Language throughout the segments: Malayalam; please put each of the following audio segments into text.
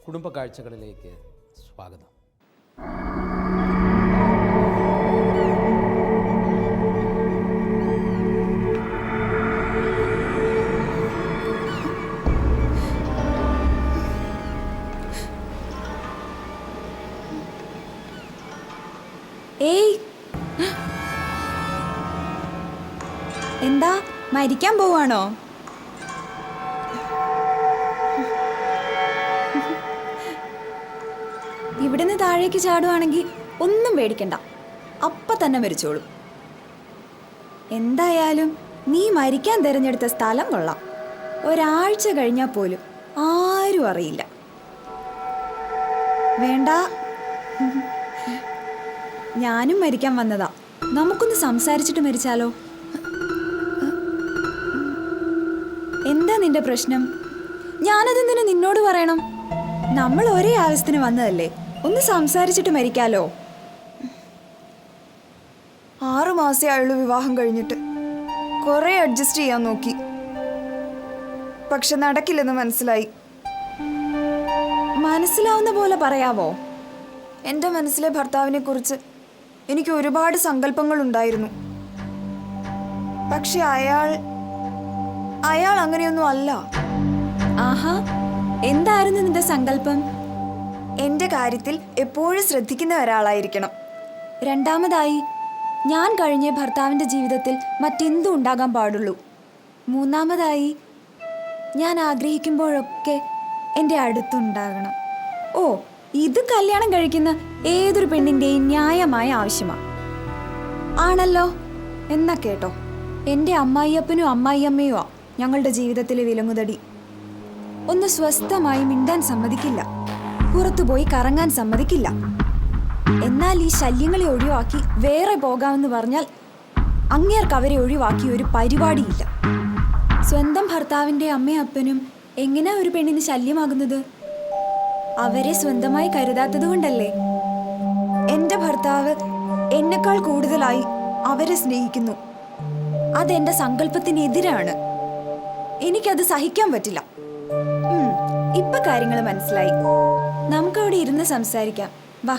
കുടുംബ കാഴ്ചകളിലേക്ക് സ്വാഗതം. ഏയ്, എന്താ മരിക്കാൻ പോവാണോ? ഇവിടുന്ന് താഴേക്ക് ചാടുവാണെങ്കിൽ ഒന്നും പേടിക്കണ്ട, അപ്പ തന്നെ മരിച്ചോളൂ. എന്തായാലും നീ മരിക്കാൻ തിരഞ്ഞെടുത്ത സ്ഥലം കൊള്ളാം. ഒരാഴ്ച കഴിഞ്ഞാൽ പോലും ആരും അറിയില്ല. വേണ്ട, ഞാനും മരിക്കാൻ വന്നതാ. നമുക്കൊന്ന് സംസാരിച്ചിട്ട് മരിച്ചാലോ? എന്താ നിന്റെ പ്രശ്നം? ഞാനതെന്തിനു നിന്നോട് പറയണം? നമ്മൾ ഒരേ ആവശ്യത്തിന് വന്നതല്ലേ, ഒന്ന് സംസാരിച്ചിട്ട് മരിക്കാലോ. 6 മാസേ ആയുള്ളൂ വിവാഹം കഴിഞ്ഞിട്ട്. കുറെ അഡ്ജസ്റ്റ് ചെയ്യാൻ നോക്കി, പക്ഷെ നടക്കില്ലെന്ന് മനസ്സിലായി. മനസ്സിലാവുന്ന പോലെ പറയാവോ? എൻ്റെ മനസ്സിലെ ഭർത്താവിനെ കുറിച്ച് എനിക്ക് ഒരുപാട് സങ്കല്പങ്ങൾ ഉണ്ടായിരുന്നു. പക്ഷെ അയാൾ അങ്ങനെയൊന്നും അല്ല. ആഹാ, എന്തായിരുന്നു നിന്റെ സങ്കല്പം? എൻ്റെ കാര്യത്തിൽ എപ്പോഴും ശ്രദ്ധിക്കുന്ന ഒരാളായിരിക്കണം. രണ്ടാമതായി, ഞാൻ കഴിഞ്ഞ ഭർത്താവിൻ്റെ ജീവിതത്തിൽ മറ്റെന്തും ഉണ്ടാകാൻ പാടുള്ളൂ. മൂന്നാമതായി, ഞാൻ ആഗ്രഹിക്കുമ്പോഴൊക്കെ എൻ്റെ അടുത്തുണ്ടാകണം. ഓ, ഇത് കല്യാണം കഴിക്കുന്ന ഏതൊരു പെണ്ണിൻ്റെയും ന്യായമായ ആവശ്യമാണ്. ആണല്ലോ? എന്നാ കേട്ടോ, എൻ്റെ അമ്മായിയപ്പനും അമ്മായിയമ്മയുമാ ഞങ്ങളുടെ ജീവിതത്തിലെ വിലങ്ങുതടി. ഒന്ന് സ്വസ്ഥമായി മിണ്ടാൻ സമ്മതിക്കില്ല, പുറത്തുപോയി കറങ്ങാൻ സമ്മതിക്കില്ല. എന്നാൽ ഈ ശല്യങ്ങളെ ഒഴിവാക്കി വേറെ പോകാമെന്ന് പറഞ്ഞാൽ അങ്ങേർക്ക് അവരെ ഒഴിവാക്കി ഒരു പരിപാടിയില്ല. സ്വന്തം ഭർത്താവിൻ്റെ അമ്മയും അപ്പനും എങ്ങനെ ഒരു പെണ്ണിന് ശല്യമാകുന്നത്? അവരെ സ്വന്തമായി കരുതാത്തത് കൊണ്ടല്ലേ. എൻ്റെ ഭർത്താവ് എന്നെക്കാൾ കൂടുതലായി അവരെ സ്നേഹിക്കുന്നു. അതെന്റെ സങ്കല്പത്തിനെതിരാണ്. എനിക്കത് സഹിക്കാൻ പറ്റില്ല. ഇപ്പൊ കാര്യങ്ങൾ മനസ്സിലായി. നമുക്കവിടെ ഇരുന്ന് സംസാരിക്കാം, വാ.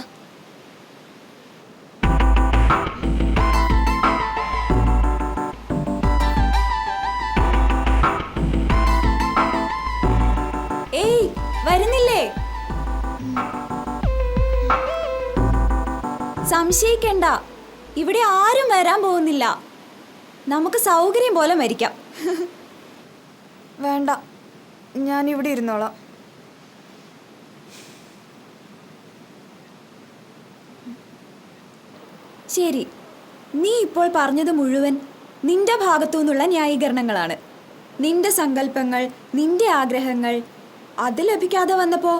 ഏയ്, വരുന്നില്ലേ? സംശയിക്കണ്ട, ഇവിടെ ആരും വരാൻ പോകുന്നില്ല. നമുക്ക് സൗകര്യം പോലെ മരിക്കാം. വേണ്ട, ഞാൻ ഇവിടെ ഇരുന്നോളാം. ശരി, നീ ഇപ്പോൾ പറഞ്ഞത് മുഴുവൻ നിന്റെ ഭാഗത്തു നിന്നുള്ള ന്യായീകരണങ്ങളാണ്. നിന്റെ സങ്കല്പങ്ങൾ, നിന്റെ ആഗ്രഹങ്ങൾ, അത് ലഭിക്കാതെ വന്നപ്പോ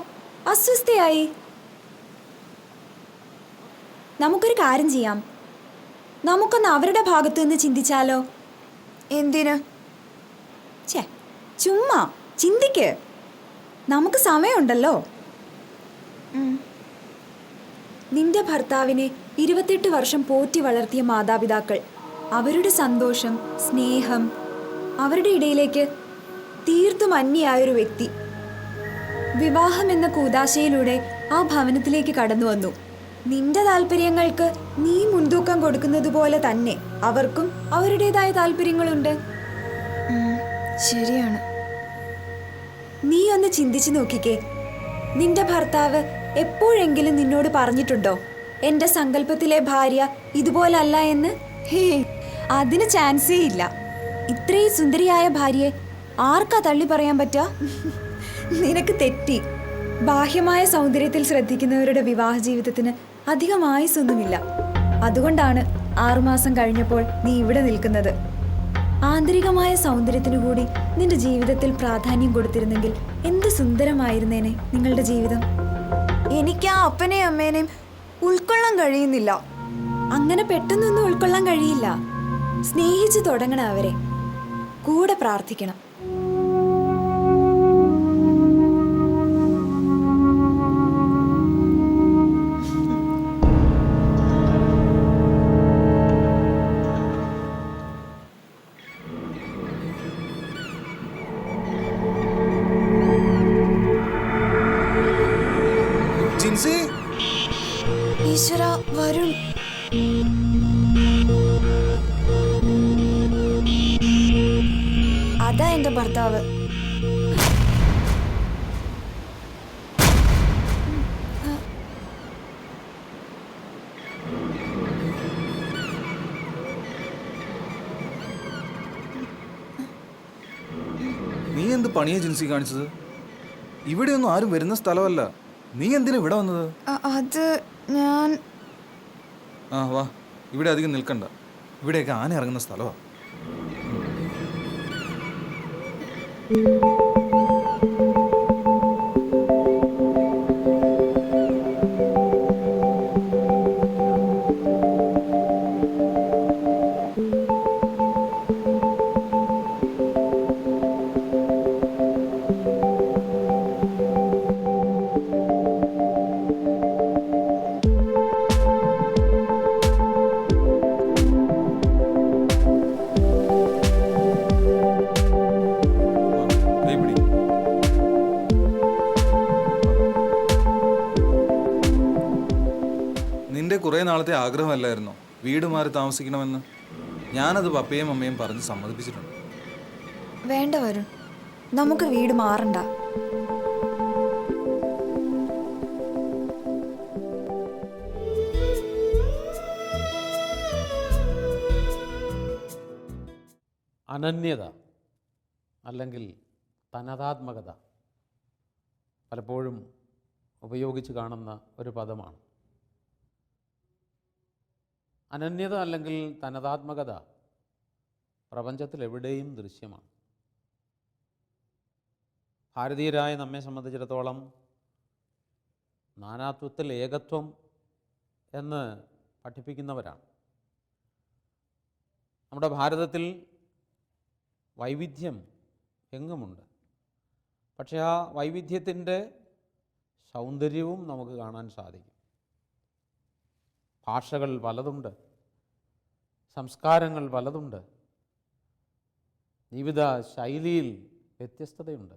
അസ്വസ്ഥയായി. നമുക്കൊരു കാര്യം ചെയ്യാം, നമുക്കൊന്ന് അവരുടെ ഭാഗത്തു നിന്ന് ചിന്തിച്ചാലോ? എന്തിന്? ചുമ്മാ ചിന്തിക്ക്, നമുക്ക് സമയമുണ്ടല്ലോ. നിന്റെ ഭർത്താവിനെ 28 വർഷം പോറ്റി വളർത്തിയ മാതാപിതാക്കൾ, അവരുടെ സന്തോഷം, സ്നേഹം, അവരുടെ ഇടയിലേക്ക് തീർത്തും അന്യായൊരു വ്യക്തി വിവാഹം എന്ന കൂദാശയിലൂടെ ആ ഭവനത്തിലേക്ക് കടന്നു വന്നു. നിന്റെ താല്പര്യങ്ങൾക്ക് നീ മുൻതൂക്കം കൊടുക്കുന്നത് പോലെ തന്നെ അവർക്കും അവരുടേതായ താല്പര്യങ്ങളുണ്ട്. ശരിയാണ്. നീ ഒന്ന് ചിന്തിച്ചു നോക്കിക്കേ, നിന്റെ ഭർത്താവ് എപ്പോഴെങ്കിലും നിന്നോട് പറഞ്ഞിട്ടുണ്ടോ എന്റെ സങ്കല്പത്തിലെ ഭാര്യ ഇതുപോലല്ല എന്ന്? ഹേ, അതിന് ചാൻസേ ഇല്ല. ഇത്രയും സുന്ദരിയായ ഭാര്യയെ ആർക്കാ തള്ളി പറയാൻ പറ്റുക? നിനക്ക് തെറ്റി. ബാഹ്യമായ സൗന്ദര്യത്തിൽ ശ്രദ്ധിക്കുന്നവരുടെ വിവാഹ ജീവിതത്തിന് അധികം ആയുസ്സൊന്നുമില്ല. അതുകൊണ്ടാണ് 6 മാസം കഴിഞ്ഞപ്പോൾ നീ ഇവിടെ നിൽക്കുന്നത്. ആന്തരികമായ സൗന്ദര്യത്തിനു കൂടി നിന്റെ ജീവിതത്തിൽ പ്രാധാന്യം കൊടുത്തിരുന്നെങ്കിൽ എന്ത് സുന്ദരമായിരുന്നേനെ നിങ്ങളുടെ ജീവിതം. എനിക്ക് ആ അപ്പനെയും അമ്മേനെയും ഉൾക്കൊള്ളാൻ കഴിയുന്നില്ല. അങ്ങനെ പെട്ടെന്നൊന്നും ഉൾക്കൊള്ളാൻ കഴിയില്ല. സ്നേഹിച്ചു തുടങ്ങണം അവരെ, കൂടെ പ്രാർത്ഥിക്കണം. ഈശ്വര, വരുൺ. അതാ എന്റെ ഭർത്താവ്. നീ എന്ത് പണിയെ ജിൻസി കാണിച്ചത്? ഇവിടെയൊന്നും ആരും വരുന്ന സ്ഥലമല്ല. നീ എന്തിനാ ഇവിടെ വന്നത്? അത് ഞാൻ... ആ വാ, ഇവിടെ അധികം നിൽക്കണ്ട. ഇവിടെയൊക്കെ ആന ഇറങ്ങുന്ന സ്ഥലമാണ്. നിന്റെ കുറേ നാളത്തെ ആഗ്രഹമല്ലായിരുന്നോ വീട് മാറി താമസിക്കണമെന്ന്? ഞാനത് പപ്പയും അമ്മയും പറഞ്ഞ് സമ്മതിപ്പിച്ചിട്ടുണ്ട്. വേണ്ട വരുൺ, നമുക്ക് വീട് മാറണ്ട. അനന്യത അല്ലെങ്കിൽ തനതാത്മകത പലപ്പോഴും ഉപയോഗിച്ച് കാണുന്ന ഒരു പദമാണ്. അനന്യത അല്ലെങ്കിൽ തനതാത്മകത പ്രപഞ്ചത്തിൽ എവിടെയും ദൃശ്യമാണ്. ഭാരതീയരായ നമ്മെ സംബന്ധിച്ചിടത്തോളം നാനാത്വത്തിൽ ഏകത്വം എന്ന് പഠിപ്പിക്കുന്നവരാണ്. നമ്മുടെ ഭാരതത്തിൽ വൈവിധ്യം എങ്ങുമുണ്ട്. പക്ഷേ ആ വൈവിധ്യത്തിൻ്റെ സൗന്ദര്യവും നമുക്ക് കാണാൻ സാധിക്കും. ഭാഷകൾ പലതുണ്ട്, സംസ്കാരങ്ങൾ പലതുണ്ട്, ജീവിത ശൈലിയിൽ വ്യത്യസ്തതയുണ്ട്,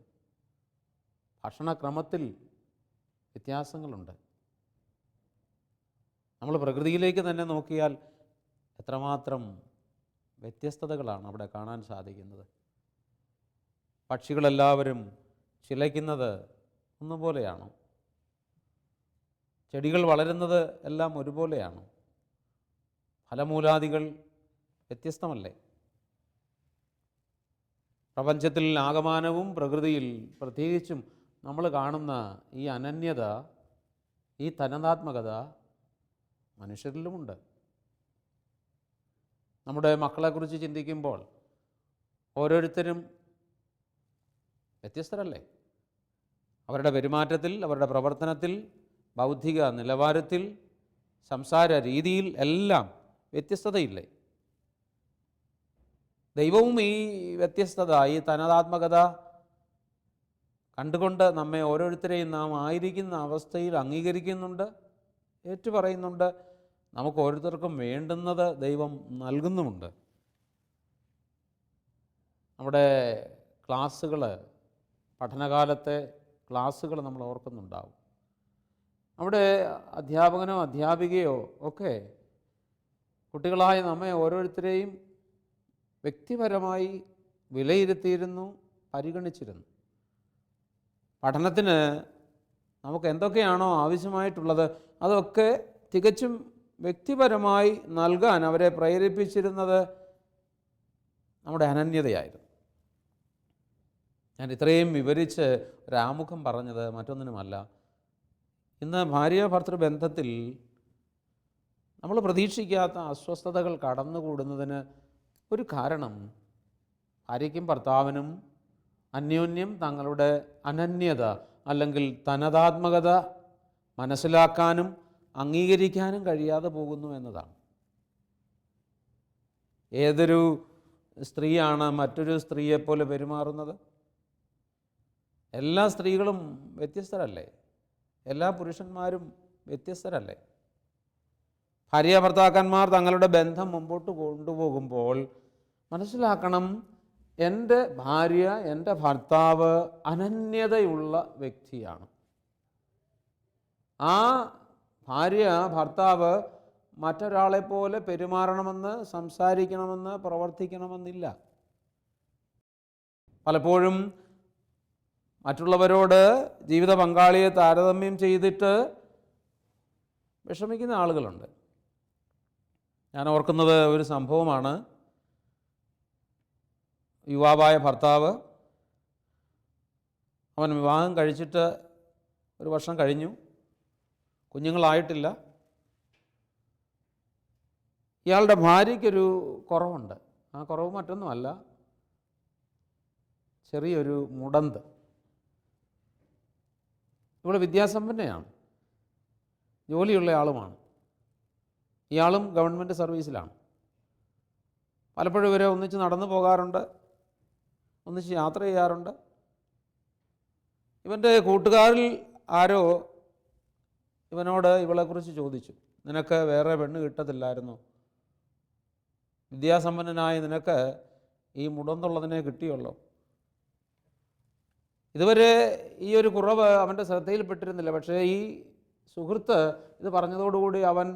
ഭക്ഷണക്രമത്തിൽ വ്യത്യാസങ്ങളുണ്ട്. നമ്മൾ പ്രകൃതിയിലേക്ക് തന്നെ നോക്കിയാൽ എത്രമാത്രം വ്യത്യസ്തതകളാണ് അവിടെ കാണാൻ സാധിക്കുന്നത്. പക്ഷികളെല്ലാവരും ചിലയ്ക്കുന്നത് ഒന്നുപോലെയാണോ? ചെടികൾ വളരുന്നത് എല്ലാം ഒരുപോലെയാണോ? ഫലമൂലാദികൾ വ്യത്യസ്തമല്ലേ? പ്രപഞ്ചത്തിൽ ആകമാനവും പ്രകൃതിയിൽ പ്രത്യേകിച്ചും നമ്മൾ കാണുന്ന ഈ അനന്യത, ഈ തനതാത്മകത മനുഷ്യരിലുമുണ്ട്. നമ്മുടെ മക്കളെക്കുറിച്ച് ചിന്തിക്കുമ്പോൾ ഓരോരുത്തരും വ്യത്യസ്തരല്ലേ? അവരുടെ പെരുമാറ്റത്തിൽ, അവരുടെ പ്രവർത്തനത്തിൽ, ബൗദ്ധിക നിലവാരത്തിൽ, സംസാര രീതിയിൽ എല്ലാം വ്യത്യസ്തതയില്ലേ? ദൈവവും ഈ വ്യത്യസ്തത, ഈ തനതാത്മകത കണ്ടുകൊണ്ട് നമ്മെ ഓരോരുത്തരെയും നാം ആയിരിക്കുന്ന അവസ്ഥയിൽ അംഗീകരിക്കുന്നുണ്ട്, ഏറ്റുപറയുന്നുണ്ട്. നമുക്ക് ഓരോരുത്തർക്കും വേണ്ടുന്നത് ദൈവം നൽകുന്നുമുണ്ട്. നമ്മുടെ ക്ലാസ്സുകൾ, പഠനകാലത്തെ ക്ലാസ്സുകൾ നമ്മൾ ഓർക്കുന്നുണ്ടാവും. അവിടെ അധ്യാപകനോ അധ്യാപികയോ ഒക്കെ കുട്ടികളായ നമ്മെ ഓരോരുത്തരെയും വ്യക്തിപരമായി വിലയിരുത്തിയിരുന്നു, പരിഗണിച്ചിരുന്നു. പഠനത്തിന് നമുക്ക് എന്തൊക്കെയാണോ ആവശ്യമായിട്ടുള്ളത് അതൊക്കെ തികച്ചും വ്യക്തിപരമായി നൽകാൻ അവരെ പ്രേരിപ്പിച്ചിരുന്നത് നമ്മുടെ അനന്യതയായിരുന്നു. ഞാൻ ഇത്രയും വിവരിച്ച് ഒരാമുഖം പറഞ്ഞത് മറ്റൊന്നിനുമല്ല. ഇന്ന് ഭാര്യ ഭർത്തൃ ബന്ധത്തിൽ നമ്മൾ പ്രതീക്ഷിക്കാത്ത അസ്വസ്ഥതകൾ കടന്നുകൂടുന്നതിന് ഒരു കാരണം ഭാര്യയ്ക്കും ഭർത്താവിനും അന്യോന്യം തങ്ങളുടെ അനന്യത അല്ലെങ്കിൽ തനതാത്മകത മനസ്സിലാക്കാനും അംഗീകരിക്കാനും കഴിയാതെ പോകുന്നു എന്നതാണ്. ഏതൊരു സ്ത്രീയാണ് മറ്റൊരു സ്ത്രീയെപ്പോലെ പെരുമാറുന്നത്? എല്ലാ സ്ത്രീകളും വ്യത്യസ്തരല്ലേ? എല്ലാ പുരുഷന്മാരും വ്യത്യസ്തരല്ലേ? ഭാര്യ ഭർത്താക്കന്മാർ തങ്ങളുടെ ബന്ധം മുമ്പോട്ട് കൊണ്ടുപോകുമ്പോൾ മനസ്സിലാക്കണം, എൻ്റെ ഭാര്യ, എൻ്റെ ഭർത്താവ് അനന്യതയുള്ള വ്യക്തിയാണ്. ആ ഭാര്യ ഭർത്താവ് മറ്റൊരാളെപ്പോലെ പെരുമാറണമെന്ന്, സംസാരിക്കണമെന്ന്, പ്രവർത്തിക്കണമെന്നില്ല. പലപ്പോഴും മറ്റുള്ളവരോട് ജീവിത പങ്കാളിയെ താരതമ്യം ചെയ്തിട്ട് വിഷമിക്കുന്ന ആളുകളുണ്ട്. ഞാൻ ഓർക്കുന്നത് ഒരു സംഭവമാണ്. യുവാവായ ഭർത്താവ്, അവൻ വിവാഹം കഴിച്ചിട്ട് ഒരു വർഷം കഴിഞ്ഞു, കുഞ്ഞുങ്ങളായിട്ടില്ല. ഇയാളുടെ ഭാര്യയ്ക്കൊരു കുറവുണ്ട്. ആ കുറവ് മറ്റൊന്നുമല്ല, ചെറിയൊരു മുടന്ത്. ഇവൾ വിദ്യാസമ്പന്നയാണ്, ജോലിയുള്ള ആളുമാണ്. ഇയാളും ഗവൺമെൻറ് സർവീസിലാണ്. പലപ്പോഴും ഇവരെ ഒന്നിച്ച് നടന്നു പോകാറുണ്ട്, ഒന്നിച്ച് യാത്ര ചെയ്യാറുണ്ട്. ഇവൻ്റെ കൂട്ടുകാരിൽ ആരോ ഇവനോട് ഇവളെക്കുറിച്ച് ചോദിച്ചു, നിനക്ക് വേറെ പെണ്ണ് കിട്ടത്തില്ലായിരുന്നോ? വിദ്യാസമ്പന്നനായ നിനക്ക് ഈ മുടന്തുള്ളതിനെ കിട്ടിയുള്ളൂ. ഇതുവരെ ഈ ഒരു കുറവ് അവൻ്റെ ശ്രദ്ധയിൽപ്പെട്ടിരുന്നില്ല. പക്ഷേ ഈ സുഹൃത്ത് ഇത് പറഞ്ഞതോടുകൂടി അവൻ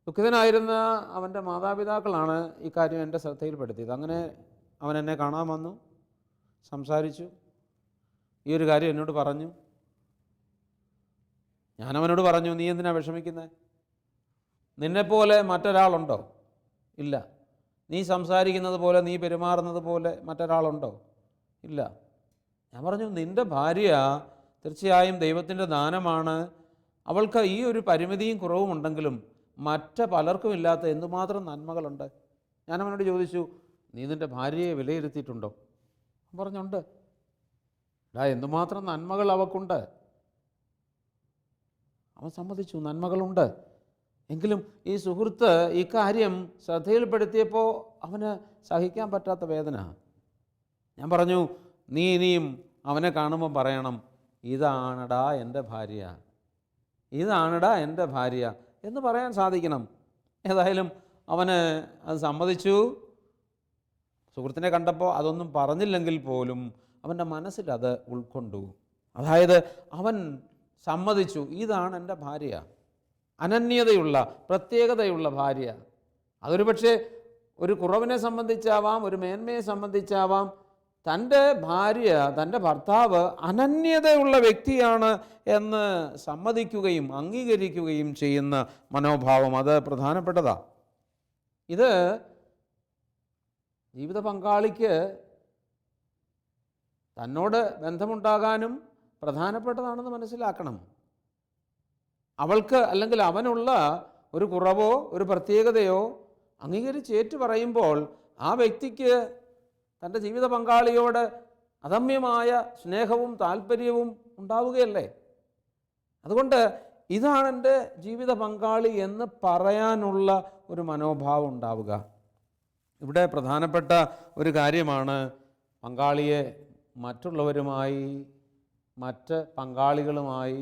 ദുഃഖിതനായിരുന്ന അവൻ്റെ മാതാപിതാക്കളാണ് ഈ കാര്യം എൻ്റെ ശ്രദ്ധയിൽപ്പെടുത്തിയത്. അങ്ങനെ അവൻ എന്നെ കാണാൻ വന്നു, സംസാരിച്ചു, ഈ ഒരു കാര്യം എന്നോട് പറഞ്ഞു. ഞാനവനോട് പറഞ്ഞു, നീ എന്തിനാ വിഷമിക്കുന്നത്? നിന്നെപ്പോലെ മറ്റൊരാളുണ്ടോ? ഇല്ല. നീ സംസാരിക്കുന്നത് പോലെ, നീ പെരുമാറുന്നത് പോലെ മറ്റൊരാളുണ്ടോ? ഇല്ല. ഞാൻ പറഞ്ഞു, നിൻ്റെ ഭാര്യ തീർച്ചയായും ദൈവത്തിൻ്റെ ദാനമാണ്. അവൾക്ക് ഈ ഒരു പരിമിതിയും കുറവും ഉണ്ടെങ്കിലും മറ്റ് പലർക്കും ഇല്ലാത്ത എന്തുമാത്രം നന്മകളുണ്ട്. ഞാനവനോട് ചോദിച്ചു, നീ നിൻ്റെ ഭാര്യയെ വിലയിരുത്തിയിട്ടുണ്ടോ? പറഞ്ഞുണ്ട്. എന്തുമാത്രം നന്മകൾ അവൾക്കുണ്ട്. അവൻ സമ്മതിച്ചു, നന്മകളുണ്ട്. എങ്കിലും ഈ സുഹൃത്ത് ഈ കാര്യം ശ്രദ്ധയിൽപ്പെടുത്തിയപ്പോൾ അവന് സഹിക്കാൻ പറ്റാത്ത വേദന. ഞാൻ പറഞ്ഞു, നീ ഇനിയും അവനെ കാണുമ്പോൾ പറയണം, ഇതാണടാ എൻ്റെ ഭാര്യ, ഇതാണടാ എൻ്റെ ഭാര്യ എന്ന് പറയാൻ സാധിക്കണം. ഏതായാലും അവന് അത് സമ്മതിച്ചു. സുഹൃത്തിനെ കണ്ടപ്പോൾ അതൊന്നും പറഞ്ഞില്ലെങ്കിൽ പോലും അവൻ്റെ മനസ്സിൽ അത് ഉൾക്കൊണ്ടു. അതായത് അവൻ സമ്മതിച്ചു, ഇതാണ് എൻ്റെ ഭാര്യ, അനന്യതയുള്ള, പ്രത്യേകതയുള്ള ഭാര്യ. അതൊരു പക്ഷേ ഒരു കുറവിനെ സംബന്ധിച്ചാവാം, ഒരു മേന്മയെ സംബന്ധിച്ചാവാം. തൻ്റെ ഭാര്യ, തൻ്റെ ഭർത്താവ് അനന്യതയുള്ള വ്യക്തിയാണ് എന്ന് സമ്മതിക്കുകയും അംഗീകരിക്കുകയും ചെയ്യുന്ന മനോഭാവം, അത് പ്രധാനപ്പെട്ടതാണ്. ഇത് ജീവിത പങ്കാളിക്ക് തന്നോട് ബന്ധമുണ്ടാകാനും പ്രധാനപ്പെട്ടതാണെന്ന് മനസ്സിലാക്കണം. അവൾക്ക് അല്ലെങ്കിൽ അവനുള്ള ഒരു കുറവോ ഒരു പ്രത്യേകതയോ അംഗീകരിച്ച് ഏറ്റു പറയുമ്പോൾ ആ വ്യക്തിക്ക് തൻ്റെ ജീവിത പങ്കാളിയോട് അദമ്യമായ സ്നേഹവും താല്പര്യവും ഉണ്ടാവുകയല്ലേ. അതുകൊണ്ട് ഇതാണ് എൻ്റെ ജീവിത പങ്കാളി എന്ന് പറയാനുള്ള ഒരു മനോഭാവം ഉണ്ടാവുക. ഇവിടെ പ്രധാനപ്പെട്ട ഒരു കാര്യമാണ് പങ്കാളിയെ മറ്റുള്ളവരുമായി, മറ്റ് പങ്കാളികളുമായി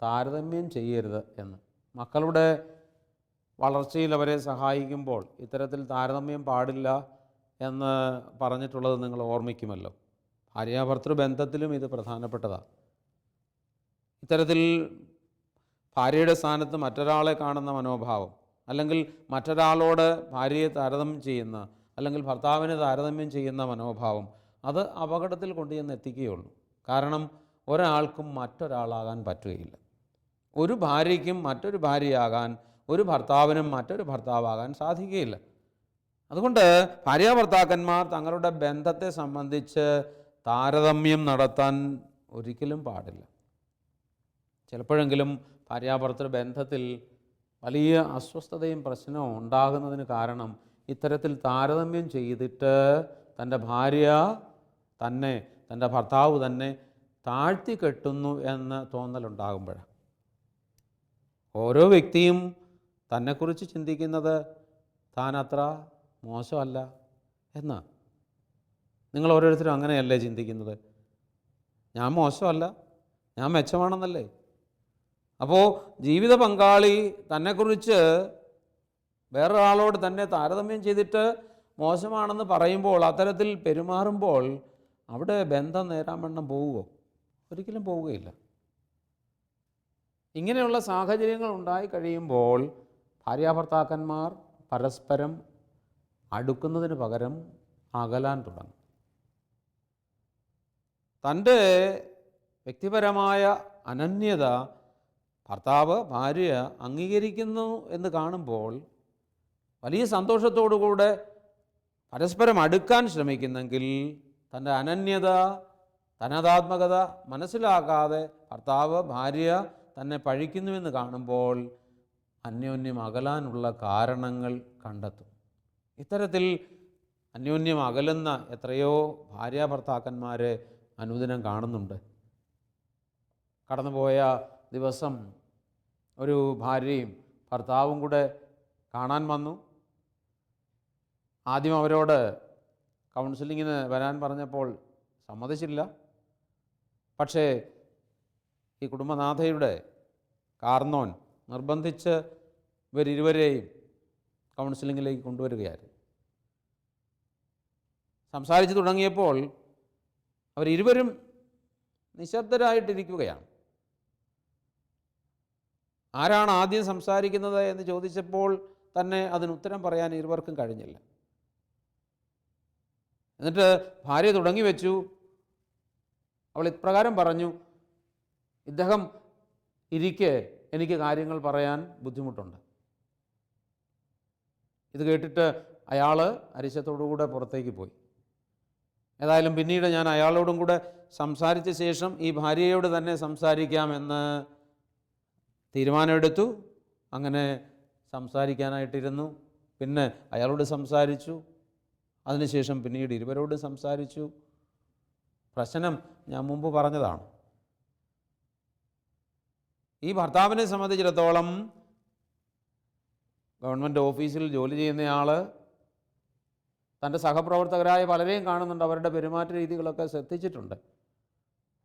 താരതമ്യം ചെയ്യരുത് എന്ന്. മക്കളുടെ വളർച്ചയിൽ അവരെ സഹായിക്കുമ്പോൾ ഇത്തരത്തിൽ താരതമ്യം പാടില്ല എന്ന് പറഞ്ഞിട്ടുള്ളത് നിങ്ങൾ ഓർമ്മിക്കുമല്ലോ. ഭാര്യാഭർത്തൃ ബന്ധത്തിലും ഇത് പ്രധാനപ്പെട്ടതാണ്. ഇത്തരത്തിൽ ഭാര്യയുടെ സ്ഥാനത്ത് മറ്റൊരാളെ കാണുന്ന മനോഭാവം, അല്ലെങ്കിൽ മറ്റൊരാളോട് ഭാര്യയെ താരതമ്യം ചെയ്യുന്ന, അല്ലെങ്കിൽ ഭർത്താവിനെ താരതമ്യം ചെയ്യുന്ന മനോഭാവം, അത് അപകടത്തിൽ കൊണ്ടുചെന്ന് എത്തിക്കുകയുള്ളൂ. കാരണം ഒരാൾക്കും മറ്റൊരാളാകാൻ പറ്റുകയില്ല. ഒരു ഭാര്യയ്ക്കും മറ്റൊരു ഭാര്യയാകാൻ, ഒരു ഭർത്താവിനും മറ്റൊരു ഭർത്താവാകാൻ സാധിക്കുകയില്ല. അതുകൊണ്ട് ഭാര്യാഭർത്താക്കന്മാർ തങ്ങളുടെ ബന്ധത്തെ സംബന്ധിച്ച് താരതമ്യം നടത്താൻ ഒരിക്കലും പാടില്ല. ചിലപ്പോഴെങ്കിലും ഭാര്യാഭർത്തൃ ബന്ധത്തിൽ വലിയ അസ്വസ്ഥതയും പ്രശ്നവും ഉണ്ടാകുന്നതിന് കാരണം ഇത്തരത്തിൽ താരതമ്യം ചെയ്തിട്ട് തൻ്റെ ഭാര്യ തന്നെ, തൻ്റെ ഭർത്താവ് തന്നെ താഴ്ത്തി കെട്ടുന്നു എന്ന് തോന്നലുണ്ടാകുമ്പോഴാണ്. ഓരോ വ്യക്തിയും തന്നെക്കുറിച്ച് ചിന്തിക്കുന്നത് താൻ അത്ര മോശമല്ല എന്നാണ്. നിങ്ങൾ ഓരോരുത്തരും അങ്ങനെയല്ലേ ചിന്തിക്കുന്നത്? ഞാൻ മോശമല്ല, ഞാൻ മെച്ചമാണെന്നല്ലേ. അപ്പോൾ ജീവിത പങ്കാളി തന്നെക്കുറിച്ച് വേറൊരാളോട് തന്നെ താരതമ്യം ചെയ്തിട്ട് മോശമാണെന്ന് പറയുമ്പോൾ, അത്തരത്തിൽ പെരുമാറുമ്പോൾ അവിടെ ബന്ധം നേരാവണ്ണം പോവുമോ? ഒരിക്കലും പോവുകയില്ല. ഇങ്ങനെയുള്ള സാഹചര്യങ്ങൾ ഉണ്ടായി കഴിയുമ്പോൾ ഭാര്യാഭർത്താക്കന്മാർ പരസ്പരം അടുക്കുന്നതിന് പകരം അകലാൻ തുടങ്ങും. തൻ്റെ വ്യക്തിപരമായ അനന്യത ഭർത്താവ് ഭാര്യ അംഗീകരിക്കുന്നു എന്ന് കാണുമ്പോൾ വലിയ സന്തോഷത്തോടുകൂടെ പരസ്പരം അടുക്കാൻ ശ്രമിക്കുന്നെങ്കിൽ തൻ്റെ അനന്യത, തനതാത്മകത മനസ്സിലാക്കാതെ ഭർത്താവ് ഭാര്യ തന്നെ പഴിക്കുന്നുവെന്ന് കാണുമ്പോൾ അന്യോന്യം അകലാനുള്ള കാരണങ്ങൾ കണ്ടെത്തും. ഇത്തരത്തിൽ അന്യോന്യം അകലുന്ന എത്രയോ ഭാര്യ ഭർത്താക്കന്മാരെ അനുദിനം കാണുന്നുണ്ട്. കടന്നുപോയ ദിവസം ഒരു ഭാര്യയും ഭർത്താവും കൂടെ കാണാൻ വന്നു. ആദ്യം അവരോട് കൗൺസിലിങ്ങിന് വരാൻ പറഞ്ഞപ്പോൾ സമ്മതിച്ചില്ല. പക്ഷേ ഈ കുടുംബനാഥയുടെ കാർന്നോൻ നിർബന്ധിച്ച് ഇവരിരുവരെയും കൗൺസിലിങ്ങിലേക്ക് കൊണ്ടുവരികയായിരുന്നു. സംസാരിച്ചു തുടങ്ങിയപ്പോൾ അവരിരുവരും നിശബ്ദരായിട്ടിരിക്കുകയാണ്. ആരാണ് ആദ്യം സംസാരിക്കുന്നത് എന്ന് ചോദിച്ചപ്പോൾ തന്നെ അതിന് ഉത്തരം പറയാൻ ഇരുവർക്കും കഴിഞ്ഞില്ല. എന്നിട്ട് ഭാര്യ തുടങ്ങി വെച്ചു. അവൾ ഇപ്രകാരം പറഞ്ഞു, ഇദ്ദേഹം ഇരിക്കെ എനിക്ക് കാര്യങ്ങൾ പറയാൻ ബുദ്ധിമുട്ടുണ്ട്. ഇത് കേട്ടിട്ട് അയാൾ അരിശത്തോടുകൂടെ പുറത്തേക്ക് പോയി. ഏതായാലും പിന്നീട് ഞാൻ അയാളോടും കൂടെ സംസാരിച്ച ശേഷം ഈ ഭാര്യയോട് തന്നെ സംസാരിക്കാമെന്ന് തീരുമാനമെടുത്തു. അങ്ങനെ സംസാരിക്കാനായിട്ടിരുന്നു. പിന്നെ അയാളോട് സംസാരിച്ചു. അതിനുശേഷം പിന്നീട് ഇരുവരോട് സംസാരിച്ചു. പ്രശ്നം ഞാൻ മുമ്പ് പറഞ്ഞതാണ്. ഈ ഭർത്താവിനെ സംബന്ധിച്ചിടത്തോളം ഗവൺമെൻറ് ഓഫീസിൽ ജോലി ചെയ്യുന്നയാൾ തൻ്റെ സഹപ്രവർത്തകരായ പലരെയും കാണുന്നുണ്ട്. അവരുടെ പെരുമാറ്റ രീതികളൊക്കെ ശ്രദ്ധിച്ചിട്ടുണ്ട്.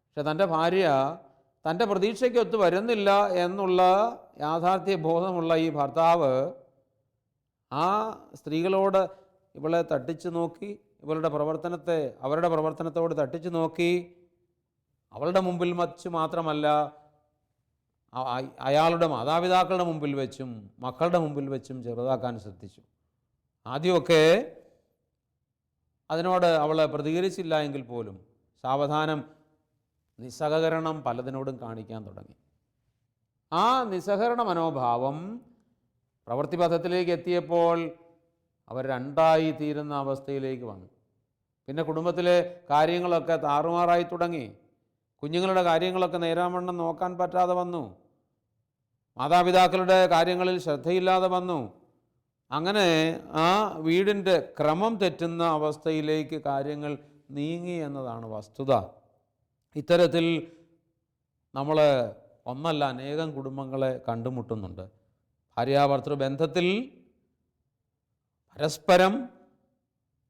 പക്ഷെ തൻ്റെ ഭാര്യ തൻ്റെ പ്രതീക്ഷയ്ക്കൊത്ത് വരുന്നില്ല എന്നുള്ള യാഥാർത്ഥ്യ ബോധമുള്ള ഈ ഭർത്താവ് ആ സ്ത്രീകളോട് ഇവളെ തട്ടിച്ചു നോക്കി, അവരുടെ പ്രവർത്തനത്തോട് തട്ടിച്ചു നോക്കി. അവളുടെ മുമ്പിൽ വച്ച് മാത്രമല്ല, അയാളുടെ മാതാപിതാക്കളുടെ മുമ്പിൽ വെച്ചും മക്കളുടെ മുമ്പിൽ വെച്ചും ചെറുതാക്കാൻ ശ്രദ്ധിച്ചു. ആദ്യമൊക്കെ അതിനോട് അവൾ പ്രതികരിച്ചില്ല എങ്കിൽ പോലും സാവധാനം നിസ്സഹകരണം പലതിനോടും കാണിക്കാൻ തുടങ്ങി. ആ നിസ്സഹകരണ മനോഭാവം പ്രവൃത്തിപഥത്തിലേക്ക് എത്തിയപ്പോൾ അവർ രണ്ടായി തീരുന്ന അവസ്ഥയിലേക്ക് വന്നു. പിന്നെ കുടുംബത്തിലെ കാര്യങ്ങളൊക്കെ താറുമാറായി തുടങ്ങി. കുഞ്ഞുങ്ങളുടെ കാര്യങ്ങളൊക്കെ നേരാവണ്ണം നോക്കാൻ പറ്റാതെ വന്നു. മാതാപിതാക്കളുടെ കാര്യങ്ങളിൽ ശ്രദ്ധയില്ലാതെ വന്നു. അങ്ങനെ ആ വീടിൻ്റെ ക്രമം തെറ്റുന്ന അവസ്ഥയിലേക്ക് കാര്യങ്ങൾ നീങ്ങി എന്നതാണ് വസ്തുത. ഇത്തരത്തിൽ നമ്മൾ ഒന്നല്ല അനേകം കുടുംബങ്ങളെ കണ്ടുമുട്ടുന്നുണ്ട്. ഭാര്യാഭർത്തൃ ബന്ധത്തിൽ പരസ്പരം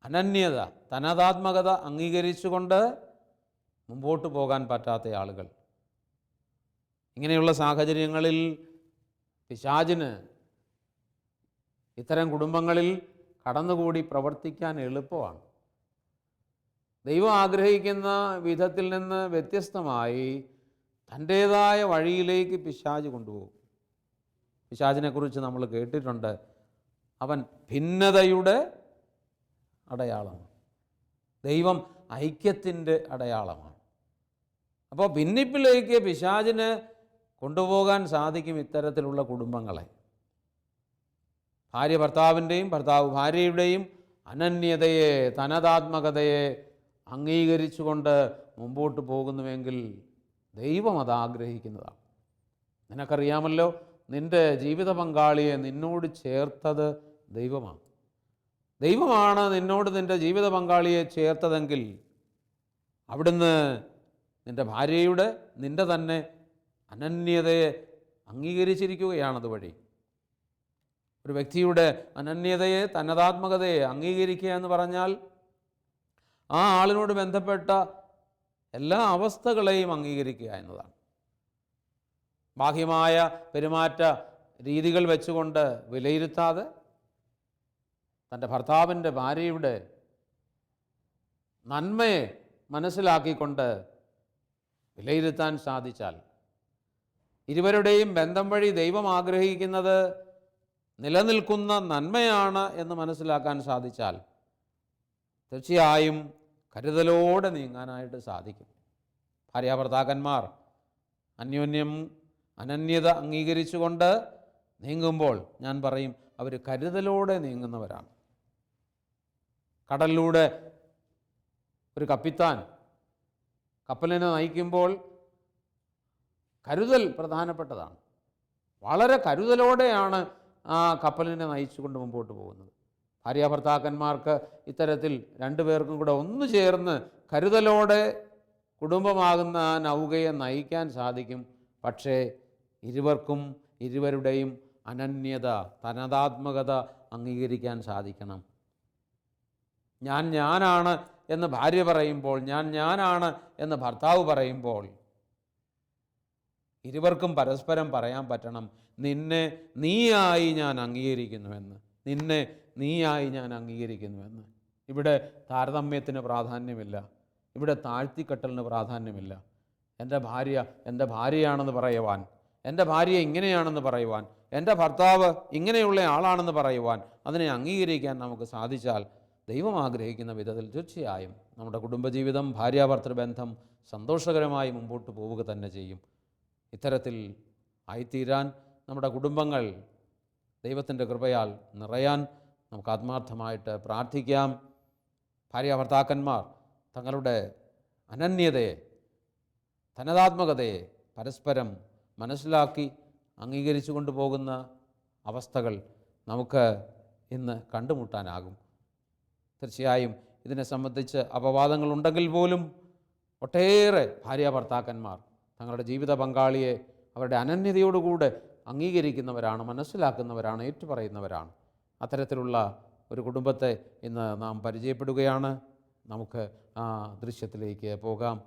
അനന്യത, തനതാത്മകത അംഗീകരിച്ചുകൊണ്ട് മുമ്പോട്ട് പോകാൻ പറ്റാത്ത ആളുകൾ. ഇങ്ങനെയുള്ള സാഹചര്യങ്ങളിൽ പിശാചിന് ഇത്തരം കുടുംബങ്ങളിൽ കടന്നുകൂടി പ്രവർത്തിക്കാൻ എളുപ്പമാണ്. ദൈവം ആഗ്രഹിക്കുന്ന വിധത്തിൽ നിന്ന് വ്യത്യസ്തമായി തൻ്റേതായ വഴിയിലേക്ക് പിശാച് കൊണ്ടുപോകും. പിശാചിനെക്കുറിച്ച് നമ്മൾ കേട്ടിട്ടുണ്ട്. അവൻ ഭിന്നതയുടെ അടയാളമാണ്, ദൈവം ഐക്യത്തിൻ്റെ അടയാളമാണ്. അപ്പോൾ ഭിന്നിപ്പിലേക്ക് പിശാചിന് കൊണ്ടുപോകാൻ സാധിക്കും ഇത്തരത്തിലുള്ള കുടുംബങ്ങളെ. ഭാര്യ ഭർത്താവിൻ്റെയും ഭർത്താവ് ഭാര്യയുടെയും അനന്യതയെ, തനതാത്മകതയെ അംഗീകരിച്ചുകൊണ്ട് മുമ്പോട്ട് പോകുന്നുവെങ്കിൽ ദൈവം അത് ആഗ്രഹിക്കുന്നതാണ്. നിനക്കറിയാമല്ലോ, നിൻ്റെ ജീവിത പങ്കാളിയെ നിന്നോട് ചേർത്തത് ദൈവമാണ്. ദൈവമാണ് നിന്നോട് നിൻ്റെ ജീവിത പങ്കാളിയെ ചേർത്തതെങ്കിൽ അവിടുന്ന് നിൻ്റെ ഭാര്യയുടെ, നിൻ്റെ തന്നെ അനന്യതയെ അംഗീകരിച്ചിരിക്കുകയാണത് വഴി. ഒരു വ്യക്തിയുടെ അനന്യതയെ, തനതാത്മകതയെ അംഗീകരിക്കുക എന്ന് പറഞ്ഞാൽ ആ ആളിനോട് ബന്ധപ്പെട്ട എല്ലാ അവസ്ഥകളെയും അംഗീകരിക്കുക എന്നതാണ്. ബാഹ്യമായ പെരുമാറ്റ രീതികൾ വെച്ചുകൊണ്ട് വിലയിരുത്താതെ തൻ്റെ ഭർത്താവിൻ്റെ, ഭാര്യയുടെ നന്മയെ മനസ്സിലാക്കിക്കൊണ്ട് വിലയിരുത്താൻ സാധിച്ചാൽ ഇരുവരുടെയും ബന്ധം വഴി ദൈവം ആഗ്രഹിക്കുന്നത് നിലനിൽക്കുന്ന നന്മയാണ് എന്ന് മനസ്സിലാക്കാൻ സാധിച്ചാൽ തീർച്ചയായും കരുതലോടെ നീങ്ങാനായിട്ട് സാധിക്കും. ഭാര്യാഭർത്താക്കന്മാർ അന്യോന്യം അനന്യത അംഗീകരിച്ചുകൊണ്ട് നീങ്ങുമ്പോൾ ഞാൻ പറയും അവർ കരുതലോടെ നീങ്ങുന്നവരാണ്. കടലിലൂടെ ഒരു കപ്പിത്താൻ കപ്പലിനെ നയിക്കുമ്പോൾ കരുതൽ പ്രധാനപ്പെട്ടതാണ്. വളരെ കരുതലോടെയാണ് ആ കപ്പലിനെ നയിച്ചുകൊണ്ട് മുമ്പോട്ട് പോകുന്നത്. ഭാര്യാഭർത്താക്കന്മാർക്ക് ഇത്തരത്തിൽ രണ്ടുപേർക്കും കൂടെ ഒന്നു ചേർന്ന് കരുതലോടെ കുടുംബമാകുന്ന ആ നൗകയെ നയിക്കാൻ സാധിക്കും. പക്ഷേ ഇരുവർക്കും ഇരുവരുടെയും അനന്യത, തനതാത്മകത അംഗീകരിക്കാൻ സാധിക്കണം. ഞാനാണ് എന്ന് ഭാര്യ പറയുമ്പോൾ, ഞാനാണ് എന്ന് ഭർത്താവ് പറയുമ്പോൾ ഇരുവർക്കും പരസ്പരം പറയാൻ പറ്റണം, നിന്നെ നീയായി ഞാൻ അംഗീകരിക്കുന്നുവെന്ന്, നിന്നെ നീയായി ഞാൻ അംഗീകരിക്കുന്നുവെന്ന്. ഇവിടെ താരതമ്യത്തിന് പ്രാധാന്യമില്ല, ഇവിടെ താഴ്ത്തിക്കെട്ടലിന് പ്രാധാന്യമില്ല. എൻ്റെ ഭാര്യ എൻ്റെ ഭാര്യയാണെന്ന് പറയുവാൻ, എൻ്റെ ഭാര്യ ഇങ്ങനെയാണെന്ന് പറയുവാൻ, എൻ്റെ ഭർത്താവ് ഇങ്ങനെയുള്ള ആളാണെന്ന് പറയുവാൻ, അതിനെ അംഗീകരിക്കാൻ നമുക്ക് സാധിച്ചാൽ ദൈവം ആഗ്രഹിക്കുന്ന വിധത്തിൽ തീർച്ചയായും നമ്മുടെ കുടുംബജീവിതം, ഭാര്യാഭർത്തൃബന്ധം സന്തോഷകരമായി മുമ്പോട്ട് പോവുക തന്നെ ചെയ്യും. ഇത്തരത്തിൽ ആയിത്തീരാൻ നമ്മുടെ കുടുംബങ്ങൾ ദൈവത്തിൻ്റെ കൃപയാൽ നിറയാൻ നമുക്ക് ആത്മാർത്ഥമായിട്ട് പ്രാർത്ഥിക്കാം. ഭാര്യാഭർത്താക്കന്മാർ തങ്ങളുടെ അനന്യതയെ, തനതാത്മകതയെ പരസ്പരം മനസ്സിലാക്കി അംഗീകരിച്ചു കൊണ്ടുപോകുന്ന അവസ്ഥകൾ നമുക്ക് ഇന്ന് കണ്ടുമുട്ടാനാകും. തീർച്ചയായും ഇതിനെ സംബന്ധിച്ച് അപവാദങ്ങളുണ്ടെങ്കിൽ പോലും ഒട്ടേറെ ഭാര്യാഭർത്താക്കന്മാർ തങ്ങളുടെ ജീവിത പങ്കാളിയെ അവരുടെ അനന്യതയോടുകൂടെ അംഗീകരിക്കുന്നവരാണ്, മനസ്സിലാക്കുന്നവരാണ്, ഏറ്റുപറയുന്നവരാണ്. അത്തരത്തിലുള്ള ഒരു കുടുംബത്തെ ഇന്ന് നാം പരിചയപ്പെടുകയാണ്. നമുക്ക് ആ ദൃശ്യത്തിലേക്ക് പോകാം.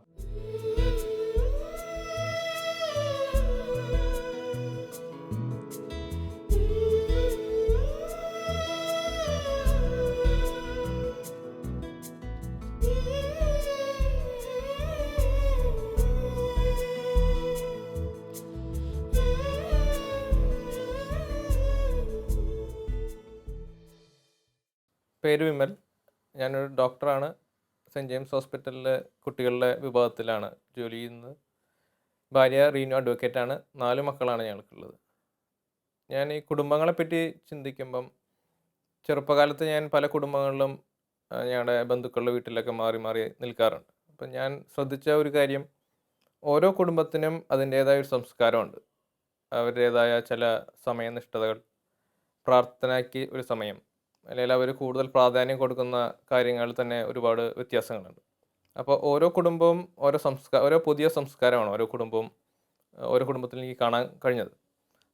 പേര് വിമൽ. ഞാനൊരു ഡോക്ടറാണ്. സെൻറ്റ് ജെയിംസ് ഹോസ്പിറ്റലിലെ കുട്ടികളുടെ വിഭാഗത്തിലാണ് ജോലി ചെയ്യുന്നത്. ഭാര്യ റീനു അഡ്വക്കേറ്റാണ്. 4 മക്കളാണ് ഞങ്ങൾക്കുള്ളത്. ഞാൻ ഈ കുടുംബങ്ങളെപ്പറ്റി ചിന്തിക്കുമ്പം ചെറുപ്പകാലത്ത് ഞാൻ പല കുടുംബങ്ങളിലും ഞങ്ങളുടെ ബന്ധുക്കളുടെ വീട്ടിലൊക്കെ മാറി മാറി നിൽക്കാറുണ്ട്. അപ്പം ഞാൻ ശ്രദ്ധിച്ച ഒരു കാര്യം, ഓരോ കുടുംബത്തിനും അതിൻ്റേതായ ഒരു സംസ്കാരമുണ്ട്. അവരുടേതായ ചില സമയനിഷ്ഠതകൾ, പ്രാർത്ഥനയ്ക്ക് ഒരു സമയം, അല്ലെങ്കിൽ അവർ കൂടുതൽ പ്രാധാന്യം കൊടുക്കുന്ന കാര്യങ്ങൾ തന്നെ ഒരുപാട് വ്യത്യാസങ്ങളുണ്ട്. അപ്പോൾ ഓരോ കുടുംബവും ഓരോ പുതിയ സംസ്കാരമാണ് ഓരോ കുടുംബത്തിൽ എനിക്ക് കാണാൻ കഴിഞ്ഞത്.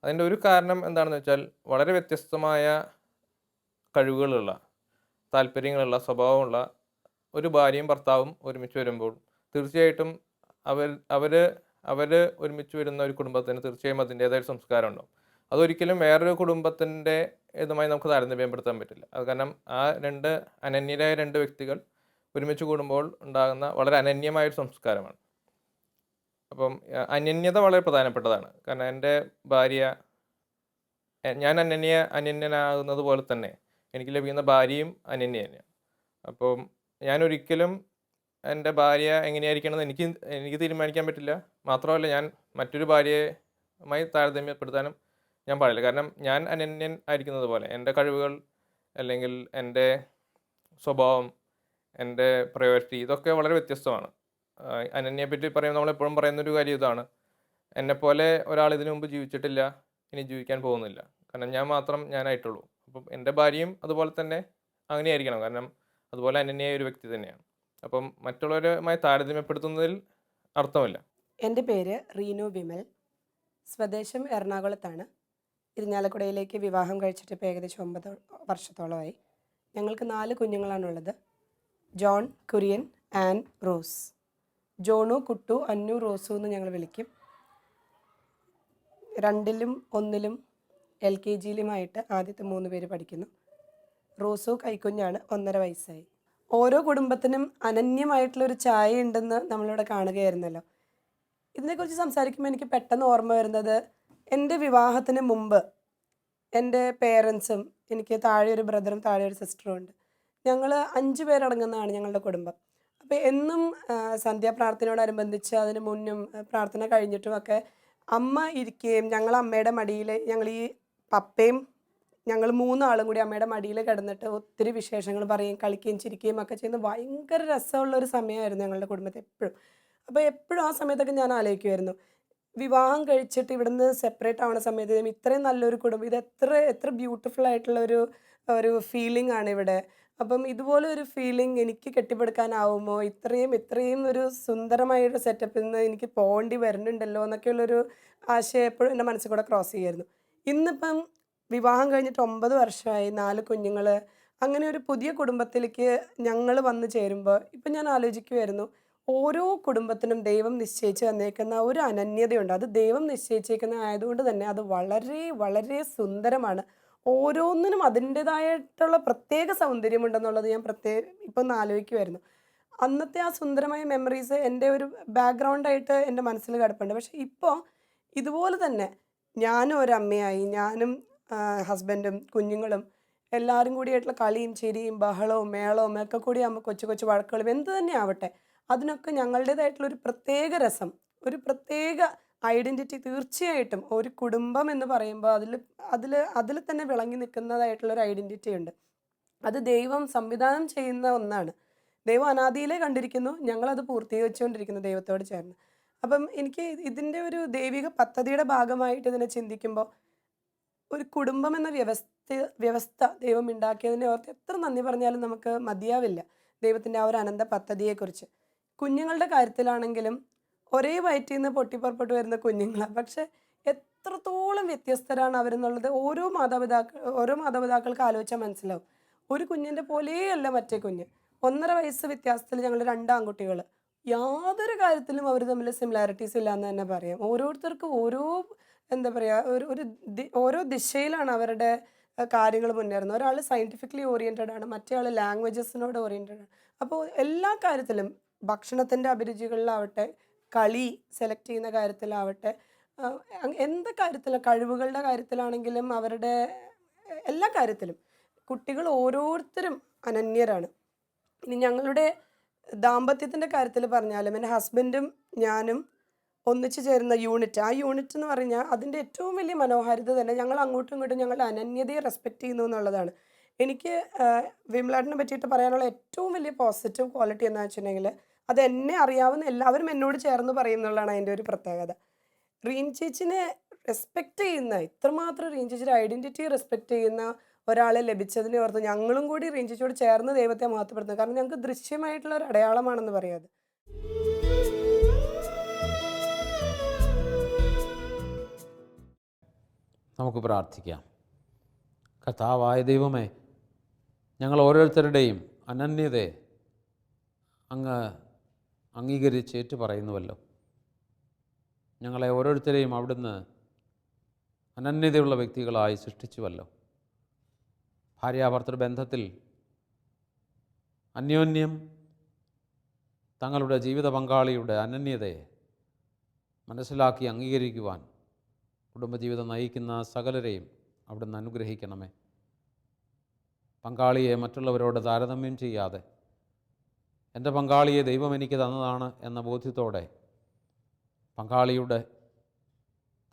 അതിൻ്റെ ഒരു കാരണം എന്താണെന്ന് വെച്ചാൽ, വളരെ വ്യത്യസ്തമായ കഴിവുകളുള്ള, താല്പര്യങ്ങളുള്ള, സ്വഭാവമുള്ള ഒരു ഭാര്യയും ഭർത്താവും ഒരുമിച്ച് വരുമ്പോൾ തീർച്ചയായിട്ടും അവർ ഒരുമിച്ച് വരുന്ന ഒരു കുടുംബത്തിന് തീർച്ചയായും അതിൻ്റേതായ ഒരു സംസ്കാരം ഉണ്ടാവും. അതൊരിക്കലും വേറൊരു കുടുംബത്തിൻ്റെ ഇതുമായി നമുക്ക് താരതമ്യപ്പെടുത്താൻ പറ്റില്ല. അത് കാരണം ആ അനന്യരായ 2 വ്യക്തികൾ ഒരുമിച്ച് കൂടുമ്പോൾ ഉണ്ടാകുന്ന വളരെ അനന്യമായൊരു സംസ്കാരമാണ്. അപ്പം അനന്യത വളരെ പ്രധാനപ്പെട്ടതാണ്. കാരണം എൻ്റെ ഭാര്യ, ഞാൻ അനന്യനാകുന്നത് പോലെ തന്നെ എനിക്ക് ലഭിക്കുന്ന ഭാര്യയും അനന്യ തന്നെയാണ്. അപ്പം ഞാനൊരിക്കലും എൻ്റെ ഭാര്യ എങ്ങനെയായിരിക്കണമെന്ന് എനിക്ക് തീരുമാനിക്കാൻ പറ്റില്ല. മാത്രമല്ല, ഞാൻ മറ്റൊരു ഭാര്യയുമായി താരതമ്യപ്പെടുത്താനും ഞാൻ പാടില്ല. കാരണം ഞാൻ അനന്യൻ ആയിരിക്കുന്നത് പോലെ എൻ്റെ കഴിവുകൾ, അല്ലെങ്കിൽ എൻ്റെ സ്വഭാവം, എൻ്റെ പ്രയോറിറ്റി, ഇതൊക്കെ വളരെ വ്യത്യസ്തമാണ്. അനന്യയെപ്പറ്റി പറയുമ്പോൾ നമ്മളെപ്പോഴും പറയുന്നൊരു കാര്യം ഇതാണ്, എന്നെപ്പോലെ ഒരാൾ ഇതിനു മുമ്പ് ജീവിച്ചിട്ടില്ല, ഇനി ജീവിക്കാൻ പോകുന്നില്ല. കാരണം ഞാൻ മാത്രം ഞാനായിട്ടുള്ളൂ. അപ്പം എൻ്റെ ഭാര്യയും അതുപോലെ തന്നെ അങ്ങനെയായിരിക്കണം. കാരണം അതുപോലെ അനന്യയായ ഒരു വ്യക്തി തന്നെയാണ്. അപ്പം മറ്റുള്ളവരുമായി താരതമ്യപ്പെടുത്തുന്നതിൽ അർത്ഥമില്ല. എൻ്റെ പേര് റീനു വിമൽ. സ്വദേശം എറണാകുളത്താണ്. ഇരിഞ്ഞാലക്കുടയിലേക്ക് വിവാഹം കഴിച്ചിട്ട് ഇപ്പോൾ ഏകദേശം 9 വർഷത്തോളമായി. ഞങ്ങൾക്ക് 4 കുഞ്ഞുങ്ങളാണുള്ളത്. John, Kurian, Ann, Rose. Jonu, Kuttu, Annu, Rosu എന്ന് ഞങ്ങൾ വിളിക്കും. 2ലും 1ലും LKGയിലുമായിട്ട് ആദ്യത്തെ 3 പേര് പഠിക്കുന്നു. റോസു കൈക്കുഞ്ഞാണ്, 1.5 വയസ്സായി. ഓരോ കുടുംബത്തിനും അനന്യമായിട്ടുള്ളൊരു ചായ ഉണ്ടെന്ന് നമ്മളിവിടെ കാണുകയായിരുന്നല്ലോ. ഇതിനെക്കുറിച്ച് സംസാരിക്കുമ്പോൾ എനിക്ക് പെട്ടെന്ന് ഓർമ്മ വരുന്നത് എൻ്റെ വിവാഹത്തിന് മുമ്പ് എൻ്റെ പേരൻസും എനിക്ക് താഴെ ഒരു ബ്രദറും താഴെ ഒരു സിസ്റ്ററും ഉണ്ട്. ഞങ്ങൾ 5 പേരടങ്ങുന്നതാണ് ഞങ്ങളുടെ കുടുംബം. അപ്പോൾ എന്നും സന്ധ്യാപ്രാർത്ഥനയോടനുബന്ധിച്ച് അതിന് മുന്നും പ്രാർത്ഥന കഴിഞ്ഞിട്ടുമൊക്കെ അമ്മ ഇരിക്കുകയും ഞങ്ങൾ അമ്മയുടെ മടിയിൽ, ഞങ്ങൾ ഈ പപ്പയും ഞങ്ങൾ 3 ആളും കൂടി അമ്മയുടെ മടിയിൽ കിടന്നിട്ട് ഒത്തിരി വിശേഷങ്ങൾ പറയുകയും കളിക്കുകയും ചിരിക്കുകയും ഒക്കെ ചെയ്യുന്ന ഭയങ്കര രസമുള്ളൊരു സമയമായിരുന്നു ഞങ്ങളുടെ കുടുംബത്തിൽ എപ്പോഴും. അപ്പോൾ എപ്പോഴും ആ സമയത്തൊക്കെ ഞാൻ ആലോചിക്കുമായിരുന്നു, വിവാഹം കഴിച്ചിട്ട് ഇവിടുന്ന് സെപ്പറേറ്റ് ആവുന്ന സമയത്ത് ഇത്രയും നല്ലൊരു കുടുംബം, ഇത് എത്ര ബ്യൂട്ടിഫുൾ ആയിട്ടുള്ള ഒരു ഫീലിംഗ് ആണ് ഇവിടെ. അപ്പം ഇതുപോലെ ഒരു ഫീലിംഗ് എനിക്ക് കെട്ടിപ്പടുക്കാനാവുമോ, ഇത്രയും ഒരു സുന്ദരമായൊരു സെറ്റപ്പിൽ നിന്ന് എനിക്ക് പോകേണ്ടി വരുന്നുണ്ടല്ലോ എന്നൊക്കെയുള്ളൊരു ആശയം എപ്പോഴും എൻ്റെ മനസ്സിൽ കൂടെ ക്രോസ് ചെയ്യുമായിരുന്നു. ഇന്നിപ്പം വിവാഹം കഴിഞ്ഞിട്ട് 9 വർഷമായി, 4 കുഞ്ഞുങ്ങൾ, അങ്ങനെ ഒരു പുതിയ കുടുംബത്തിലേക്ക് ഞങ്ങൾ വന്നു ചേരുമ്പോൾ ഇപ്പം ഞാൻ ആലോചിക്കുമായിരുന്നു, ഓരോ കുടുംബത്തിനും ദൈവം നിശ്ചയിച്ച് തന്നേക്കുന്ന ഒരു അനന്യതയുണ്ട്. അത് ദൈവം നിശ്ചയിച്ചേക്കുന്ന ആയതുകൊണ്ട് തന്നെ അത് വളരെ വളരെ സുന്ദരമാണ്. ഓരോന്നിനും അതിൻ്റേതായിട്ടുള്ള പ്രത്യേക സൗന്ദര്യമുണ്ടെന്നുള്ളത് ഞാൻ ഇപ്പം ഒന്ന് ആലോചിക്കുമായിരുന്നു. അന്നത്തെ ആ സുന്ദരമായ മെമ്മറീസ് എൻ്റെ ഒരു ബാക്ക്ഗ്രൗണ്ടായിട്ട് എൻ്റെ മനസ്സിൽ കിടപ്പുണ്ട്. പക്ഷേ ഇപ്പോൾ ഇതുപോലെ തന്നെ ഞാനും ഒരമ്മയായി, ഞാനും ഹസ്ബൻഡും കുഞ്ഞുങ്ങളും എല്ലാവരും കൂടിയായിട്ടുള്ള കളിയും ചിരിയും ബഹളവും മേളവും ഒക്കെ കൂടി ആകുമ്പോൾ കൊച്ചു കൊച്ചു വഴക്കുകളും എന്ത് തന്നെ ആവട്ടെ, അതിനൊക്കെ ഞങ്ങളുടേതായിട്ടുള്ളൊരു പ്രത്യേക രസം, ഒരു പ്രത്യേക ഐഡൻറ്റിറ്റി തീർച്ചയായിട്ടും ഒരു കുടുംബം എന്ന് പറയുമ്പോൾ അതിൽ തന്നെ വിളങ്ങി നിൽക്കുന്നതായിട്ടുള്ളൊരു ഐഡൻറ്റിറ്റി ഉണ്ട്. അത് ദൈവം സംവിധാനം ചെയ്യുന്ന ഒന്നാണ്. ദൈവം അനാദിയിലെ കണ്ടിരിക്കുന്നു, ഞങ്ങളത് പൂർത്തീകരിച്ചുകൊണ്ടിരിക്കുന്നു ദൈവത്തോട് ചേർന്ന്. അപ്പം എനിക്ക് ഇതിൻ്റെ ഒരു ദൈവിക പദ്ധതിയുടെ ഭാഗമായിട്ട് ഇതിനെ ചിന്തിക്കുമ്പോൾ ഒരു കുടുംബം എന്ന വ്യവസ്ഥ ദൈവം ഉണ്ടാക്കിയതിനെ ഓർത്ത് എത്ര നന്ദി പറഞ്ഞാലും നമുക്ക് മതിയാവില്ല ദൈവത്തിൻ്റെ ആ ഒരു അനന്ത പദ്ധതിയെക്കുറിച്ച്. കുഞ്ഞുങ്ങളുടെ കാര്യത്തിലാണെങ്കിലും ഒരേ വയറ്റിൽ നിന്ന് പൊട്ടിപ്പുറപ്പെട്ട് വരുന്ന കുഞ്ഞുങ്ങളാണ്, പക്ഷെ എത്രത്തോളം വ്യത്യസ്തരാണ് അവരെന്നുള്ളത് ഓരോ മാതാപിതാക്കൾക്ക് ആലോചിച്ചാൽ മനസ്സിലാവും. ഒരു കുഞ്ഞിൻ്റെ പോലെയല്ല മറ്റേ കുഞ്ഞ്. 1.5 വയസ്സ് വ്യത്യാസത്തിൽ ഞങ്ങൾ 2 ആൺകുട്ടികൾ. യാതൊരു കാര്യത്തിലും അവർ തമ്മിൽ സിമിലാരിറ്റീസ് ഇല്ല എന്ന് തന്നെ പറയാം. ഓരോരുത്തർക്കും എന്താ പറയുക, ഓരോ ദിശയിലാണ് അവരുടെ കാര്യങ്ങൾ മുന്നേറുന്നത്. ഒരാൾ സയൻറ്റിഫിക്കലി ഓറിയൻറ്റഡ് ആണ്, മറ്റേ ആൾ ലാംഗ്വേജസിനോട് ഓറിയൻറ്റഡ് ആണ്. അപ്പോൾ എല്ലാ കാര്യത്തിലും, ഭക്ഷണത്തിൻ്റെ അഭിരുചികളിലാവട്ടെ, കളി സെലക്ട് ചെയ്യുന്ന കാര്യത്തിലാവട്ടെ, എന്ത് കാര്യത്തിലും, കഴിവുകളുടെ കാര്യത്തിലാണെങ്കിലും, അവരുടെ എല്ലാ കാര്യത്തിലും കുട്ടികൾ ഓരോരുത്തരും അനന്യരാണ്. ഇനി ഞങ്ങളുടെ ദാമ്പത്യത്തിൻ്റെ കാര്യത്തിൽ പറഞ്ഞാലും എൻ്റെ ഹസ്ബൻഡും ഞാനും ഒന്നിച്ചു ചേരുന്ന യൂണിറ്റ്, ആ യൂണിറ്റ് എന്ന് പറഞ്ഞാൽ അതിൻ്റെ ഏറ്റവും വലിയ മനോഹാരിത തന്നെ ഞങ്ങൾ അങ്ങോട്ടും ഇങ്ങോട്ടും ഞങ്ങളുടെ അനന്യതയെ റെസ്പെക്റ്റ് ചെയ്യുന്നു എന്നുള്ളതാണ്. എനിക്ക് വിമലാട്ടിനെ പറ്റിയിട്ട് പറയാനുള്ള ഏറ്റവും വലിയ പോസിറ്റീവ് ക്വാളിറ്റി എന്ന് വെച്ചിട്ടുണ്ടെങ്കിൽ, അത് എന്നെ അറിയാവുന്ന എല്ലാവരും എന്നോട് ചേർന്ന് പറയുന്നുള്ളതാണ് അതിൻ്റെ ഒരു പ്രത്യേകത. റീൻ ചേച്ചിനെ റെസ്പെക്റ്റ് ചെയ്യുന്ന, ഇത്രമാത്രം റീൻ ചേച്ചിയുടെ ഐഡൻറ്റിറ്റി റെസ്പെക്റ്റ് ചെയ്യുന്ന ഒരാളെ ലഭിച്ചതിനെ ഓർത്ത് ഞങ്ങളും കൂടി റീൻ ചേച്ചിയോട് ചേർന്ന് ദൈവത്തെ മഹത്വപ്പെടുത്തുന്നു. കാരണം ഞങ്ങൾക്ക് ദൃശ്യമായിട്ടുള്ള ഒരു അടയാളമാണെന്ന് പറയാത്. നമുക്ക് പ്രാർത്ഥിക്കാം. കർത്താവായ ദൈവമേ, ഞങ്ങൾ ഓരോരുത്തരുടെയും അനന്യതയെ അങ്ങ് അംഗീകരിച്ച് ഏറ്റുപറയുന്നുവല്ലോ. ഞങ്ങളെ ഓരോരുത്തരെയും അവിടുന്ന് അനന്യതയുള്ള വ്യക്തികളായി സൃഷ്ടിച്ചുവല്ലോ. ഭാര്യാഭർത്തൃ ബന്ധത്തിൽ അന്യോന്യം തങ്ങളുടെ ജീവിത പങ്കാളിയുടെ അനന്യതയെ മനസ്സിലാക്കി അംഗീകരിക്കുവാൻ കുടുംബജീവിതം നയിക്കുന്ന സകലരെയും അവിടുന്ന് അനുഗ്രഹിക്കണമേ. പങ്കാളിയെ മറ്റുള്ളവരോട് താരതമ്യം ചെയ്യാതെ എൻ്റെ പങ്കാളിയെ ദൈവം എനിക്ക് തന്നതാണ് എന്ന ബോധ്യത്തോടെ പങ്കാളിയുടെ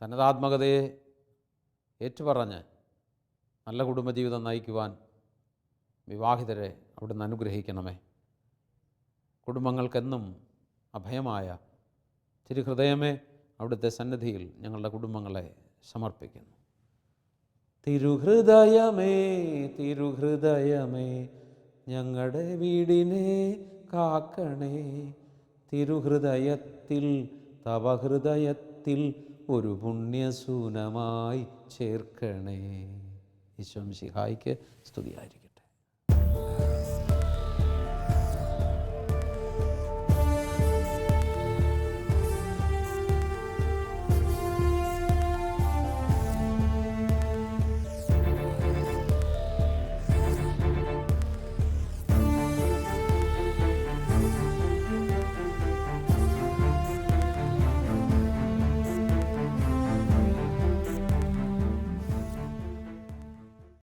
തനതാത്മകതയെ ഏറ്റുപറഞ്ഞ് നല്ല കുടുംബജീവിതം നയിക്കുവാൻ വിവാഹിതരെ അവിടുന്ന് അനുഗ്രഹിക്കണമേ. കുടുംബങ്ങൾക്കെന്നും അഭയമായ തിരുഹൃദയമേ, അവിടുത്തെ സന്നിധിയിൽ ഞങ്ങളുടെ കുടുംബങ്ങളെ സമർപ്പിക്കുന്നു. തിരുഹൃദയമേ, തിരുഹൃദയമേ, ഞങ്ങളുടെ വീടിനെ കാക്കണേ. തിരുഹൃദയത്തിൽ, തവ ഹൃദയത്തിൽ ഒരു പുണ്യസൂനമായി ചേർക്കണേ. ഈശോ മിശിഹായ്ക്ക് സ്തുതിയായിരിക്കും.